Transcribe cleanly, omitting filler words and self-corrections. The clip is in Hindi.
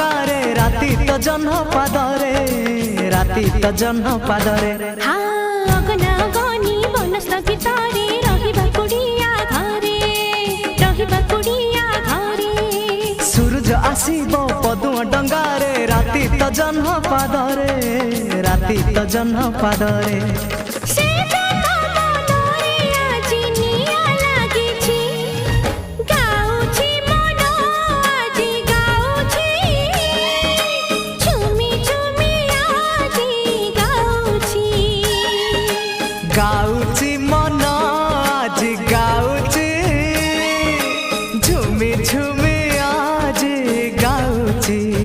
डंगारे राति तो जह्न पादरे राति तो जह्न पादरे अगना गनी बनस्थ भितरे रहिबा कुडिया घरे सूरज आसीबो पदुआ डंगारे राति तो जह्न पादरे राति तो जह्न पादरे।